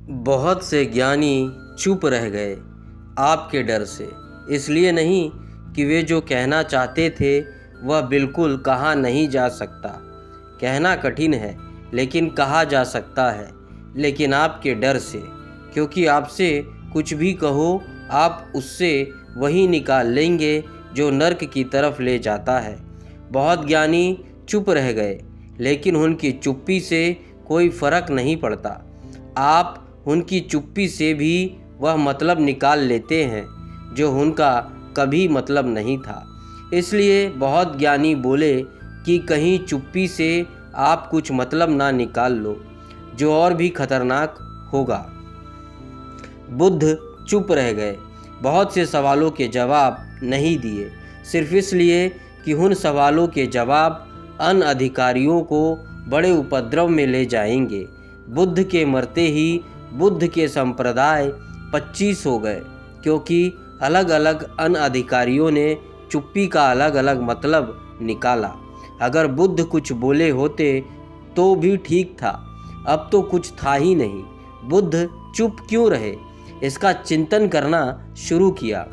बहुत से ज्ञानी चुप रह गए आपके डर से। इसलिए नहीं कि वे जो कहना चाहते थे वह बिल्कुल कहा नहीं जा सकता। कहना कठिन है लेकिन कहा जा सकता है, लेकिन आपके डर से, क्योंकि आपसे कुछ भी कहो आप उससे वही निकाल लेंगे जो नर्क की तरफ ले जाता है। बहुत ज्ञानी चुप रह गए लेकिन उनकी चुप्पी से कोई फर्क नहीं पड़ता। आप उनकी चुप्पी से भी वह मतलब निकाल लेते हैं जो उनका कभी मतलब नहीं था। इसलिए बहुत ज्ञानी बोले कि कहीं चुप्पी से आप कुछ मतलब ना निकाल लो जो और भी खतरनाक होगा। बुद्ध चुप रह गए, बहुत से सवालों के जवाब नहीं दिए, सिर्फ इसलिए कि उन सवालों के जवाब अन्य अधिकारियों को बड़े उपद्रव में ले जाएंगे। बुद्ध के मरते ही बुद्ध के संप्रदाय 25 हो गए, क्योंकि अलग अलग अन्य अधिकारियों ने चुप्पी का अलग अलग मतलब निकाला। अगर बुद्ध कुछ बोले होते तो भी ठीक था, अब तो कुछ था ही नहीं। बुद्ध चुप क्यों रहे, इसका चिंतन करना शुरू किया।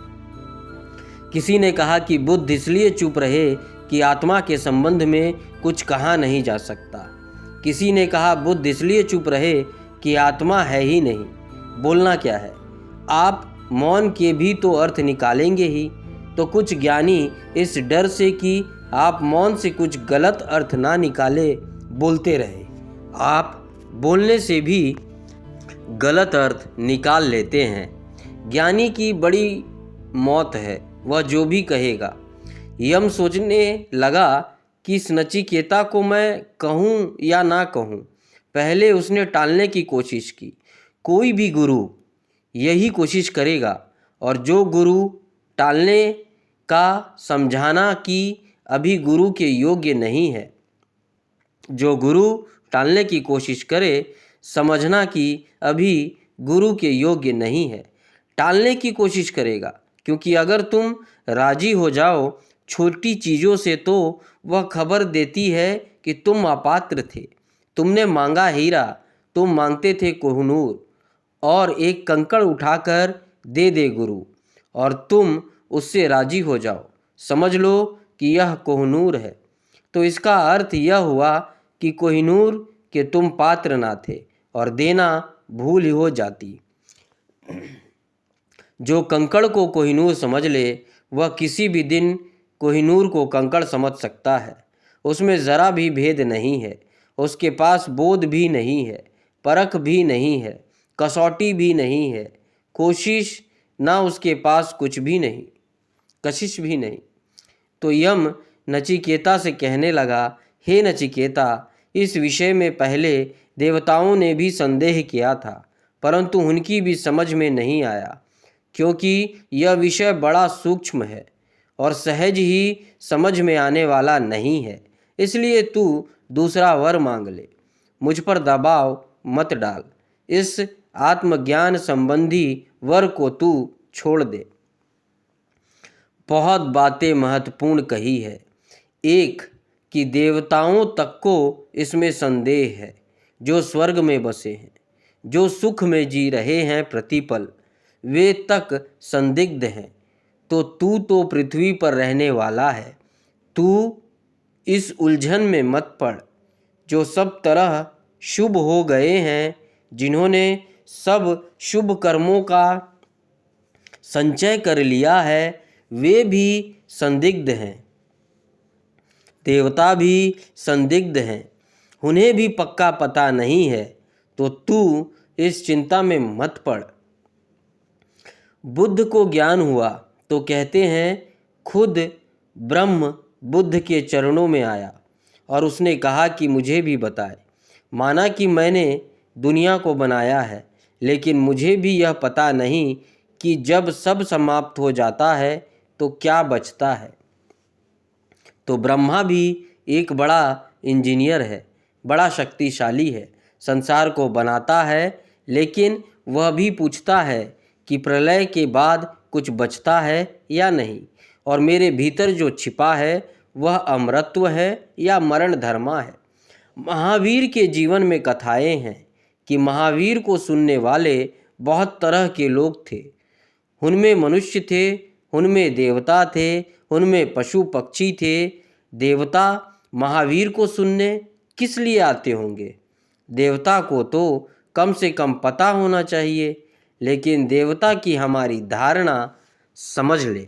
किसी ने कहा कि बुद्ध इसलिए चुप रहे कि आत्मा के संबंध में कुछ कहा नहीं जा सकता। किसी ने कहा बुद्ध इसलिए चुप रहे कि आत्मा है ही नहीं, बोलना क्या है। आप मौन के भी तो अर्थ निकालेंगे ही। तो कुछ ज्ञानी इस डर से कि आप मौन से कुछ गलत अर्थ ना निकाले बोलते रहे। आप बोलने से भी गलत अर्थ निकाल लेते हैं। ज्ञानी की बड़ी मौत है, वह जो भी कहेगा। यम सोचने लगा कि इस नचिकेता को मैं कहूँ या ना कहूँ। पहले उसने टालने की कोशिश की। कोई भी गुरु यही कोशिश करेगा, और जो गुरु टालने का समझाना कि अभी गुरु के योग्य नहीं है, जो गुरु टालने की कोशिश करे समझना कि अभी गुरु के योग्य नहीं है, टालने की कोशिश करेगा। क्योंकि अगर तुम राजी हो जाओ छोटी चीज़ों से तो वह खबर देती है कि तुम अपात्र थे। तुमने मांगा हीरा, तुम मांगते थे कोहिनूर, और एक कंकड़ उठाकर दे दे गुरु और तुम उससे राजी हो जाओ। समझ लो कि यह कोहिनूर है, तो इसका अर्थ यह हुआ कि कोहिनूर के तुम पात्र ना थे और देना भूल ही हो जाती। जो कंकड़ को कोहिनूर समझ ले वह किसी भी दिन कोहिनूर को कंकड़ समझ सकता है। उसमें ज़रा भी भेद नहीं है, उसके पास बोध भी नहीं है, परख भी नहीं है, कसौटी भी नहीं है, कोशिश ना उसके पास कुछ भी नहीं, कशिश भी नहीं। तो यम नचिकेता से कहने लगा, हे नचिकेता, इस विषय में पहले देवताओं ने भी संदेह किया था, परंतु उनकी भी समझ में नहीं आया, क्योंकि यह विषय बड़ा सूक्ष्म है और सहज ही समझ में आने वाला नहीं है। इसलिए तू दूसरा वर मांग ले, मुझ पर दबाव मत डाल। इस आत्मज्ञान संबंधी वर को तू छोड़ दे। बहुत बातें महत्वपूर्ण कही है। एक कि देवताओं तक को इसमें संदेह है, जो स्वर्ग में बसे हैं, जो सुख में जी रहे हैं प्रतिपल, वे तक संदिग्ध हैं। तो तू तो पृथ्वी पर रहने वाला है, तू इस उलझन में मत पड़। जो सब तरह शुभ हो गए हैं, जिन्होंने सब शुभ कर्मों का संचय कर लिया है, वे भी संदिग्ध हैं। देवता भी संदिग्ध हैं, उन्हें भी पक्का पता नहीं है। तो तू इस चिंता में मत पड़। बुद्ध को ज्ञान हुआ तो कहते हैं खुद ब्रह्म बुद्ध के चरणों में आया और उसने कहा कि मुझे भी बताए। माना कि मैंने दुनिया को बनाया है, लेकिन मुझे भी यह पता नहीं कि जब सब समाप्त हो जाता है तो क्या बचता है। तो ब्रह्मा भी एक बड़ा इंजीनियर है, बड़ा शक्तिशाली है, संसार को बनाता है, लेकिन वह भी पूछता है कि प्रलय के बाद कुछ बचता है या नहीं, और मेरे भीतर जो छिपा है वह अमरत्व है या मरण धर्मा है। महावीर के जीवन में कथाएं हैं कि महावीर को सुनने वाले बहुत तरह के लोग थे। उनमें मनुष्य थे, उनमें देवता थे, उनमें पशु पक्षी थे। देवता महावीर को सुनने किस लिए आते होंगे? देवता को तो कम से कम पता होना चाहिए, लेकिन देवता की हमारी धारणा समझ ले।